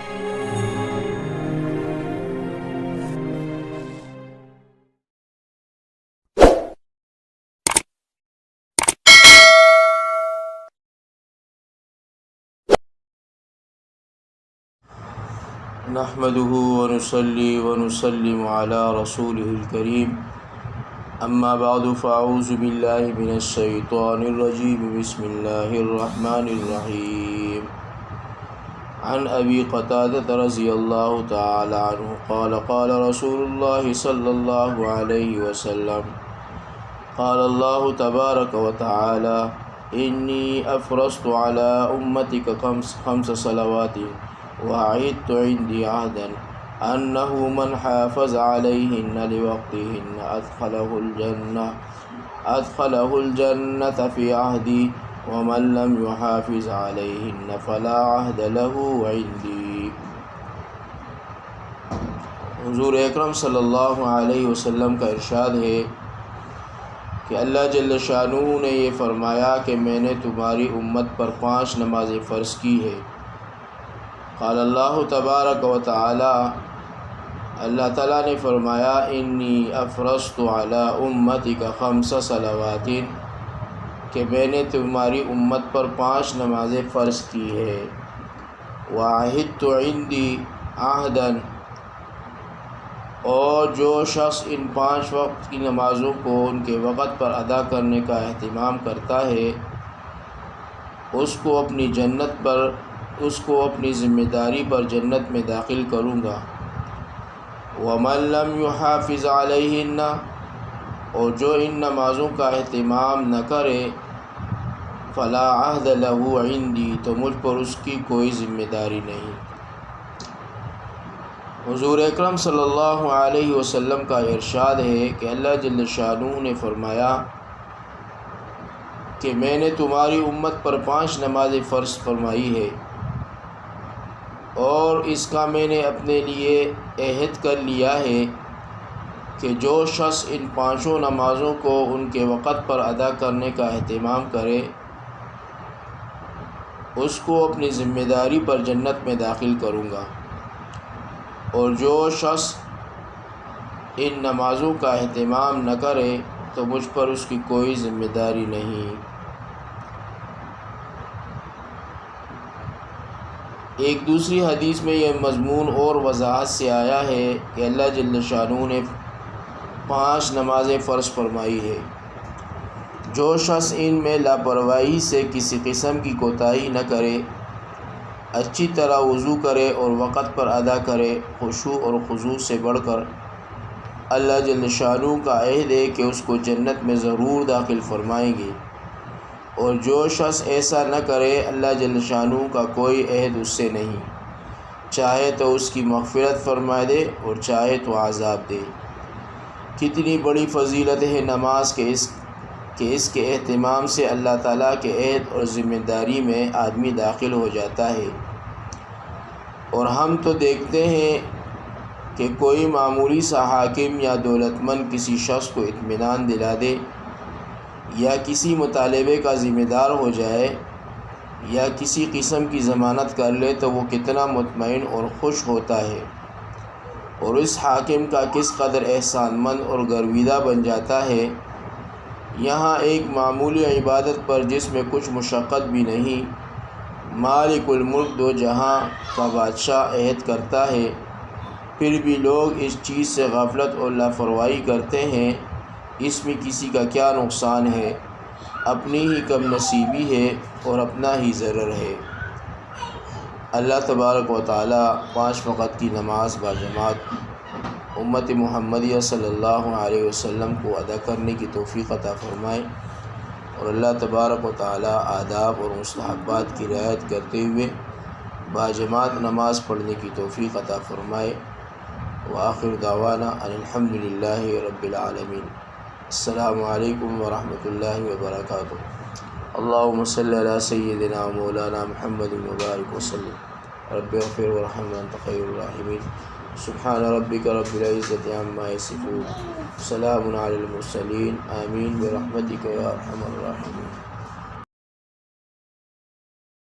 نحمده ونصلي ونسلم على رسوله الكريم اما بعد فاعوذ بالله من الشيطان الرجيم بسم الله الرحمن الرحيم عن ابي قتادة رضي الله تعالى عنه قال قال رسول الله صلى الله عليه وسلم قال الله تبارك وتعالى إني أفرضت على أمتك خمس صلوات وأعدت عندي عهدا أنه من حافظ عليهن لوقتهن أدخله الجنة في عهدي ومن لم يحافظ عليهن فلا عهد له عندي۔ حضور اکرم صلی اللہ علیہ وسلم کا ارشاد ہے کہ اللہ جل شانہ نے یہ فرمایا کہ میں نے تمہاری امت پر 5 نمازیں فرض کی ہے۔ قال اللہ تبارک و تعالی، اللہ تعالیٰ نے فرمایا انی افرضت علی امتک 5 صلوات، کہ میں نے تمہاری امت پر 5 نمازیں فرض کی ہے۔ وعہدت عندی عہدا، اور جو شخص ان 5 وقت کی نمازوں کو ان کے وقت پر ادا کرنے کا اہتمام کرتا ہے اس کو اپنی ذمہ داری پر جنت میں داخل کروں گا۔ ومن لم يحافظ علیہن، اور جو ان نمازوں کا اہتمام نہ کرے فلا عہد له عندی، تو مجھ پر اس کی کوئی ذمہ داری نہیں۔ حضور اکرم صلی اللہ علیہ وسلم کا ارشاد ہے کہ اللہ جل شانہ نے فرمایا کہ میں نے تمہاری امت پر 5 نمازیں فرض فرمائی ہے، اور اس کا میں نے اپنے لیے عہد کر لیا ہے کہ جو شخص ان 5 نمازوں کو ان کے وقت پر ادا کرنے کا اہتمام کرے اس کو اپنی ذمہ داری پر جنت میں داخل کروں گا، اور جو شخص ان نمازوں کا اہتمام نہ کرے تو مجھ پر اس کی کوئی ذمہ داری نہیں۔ ایک دوسری حدیث میں یہ مضمون اور وضاحت سے آیا ہے کہ اللہ جل شانہ نے 5 نمازیں فرض فرمائی ہے۔ جو شخص ان میں لاپرواہی سے کسی قسم کی کوتاہی نہ کرے، اچھی طرح وضو کرے اور وقت پر ادا کرے، خشوع اور خضوع سے بڑھ کر، اللہ جل شانہ کا عہد ہے کہ اس کو جنت میں ضرور داخل فرمائیں گے، اور جو شخص ایسا نہ کرے اللہ جل شانہ کا کوئی عہد اس سے نہیں، چاہے تو اس کی مغفرت فرما دے اور چاہے تو عذاب دے۔ کتنی بڑی فضیلت ہے نماز کہ اس کے اہتمام سے اللہ تعالیٰ کے عہد اور ذمہ داری میں آدمی داخل ہو جاتا ہے۔ اور ہم تو دیکھتے ہیں کہ کوئی معمولی سا حاکم یا دولت مند کسی شخص کو اطمینان دلا دے یا کسی مطالبے کا ذمہ دار ہو جائے یا کسی قسم کی ضمانت کر لے تو وہ کتنا مطمئن اور خوش ہوتا ہے، اور اس حاکم کا کس قدر احسان مند اور گرویدہ بن جاتا ہے۔ یہاں ایک معمولی عبادت پر جس میں کچھ مشقت بھی نہیں، مالک الملک دو جہاں کا بادشاہ عہد کرتا ہے، پھر بھی لوگ اس چیز سے غفلت اور لاپرواہی کرتے ہیں۔ اس میں کسی کا کیا نقصان ہے، اپنی ہی کم نصیبی ہے اور اپنا ہی ضرر ہے۔ اللہ تبارک و تعالی 5 وقت کی نماز باجماعت امت محمدیہ صلی اللہ علیہ وسلم کو ادا کرنے کی توفیق عطا فرمائے، اور اللہ تبارک و تعالی آداب اور مستحبات کی رعایت کرتے ہوئے باجماعت نماز پڑھنے کی توفیق عطا فرمائے۔ وآخر دعوانا ان الحمد للہ رب العالمین۔ السلام علیکم ورحمۃ اللہ وبرکاتہ۔ اللہم صلی علی سیدنا مولانا محمد مبارک وسلم۔ رب اغفر وارحم وانت خیر الراحمین۔ سبحان ربک رب العزۃ عما یصفون، سلام علی المرسلین، آمین برحمتک یا ارحم الراحمین۔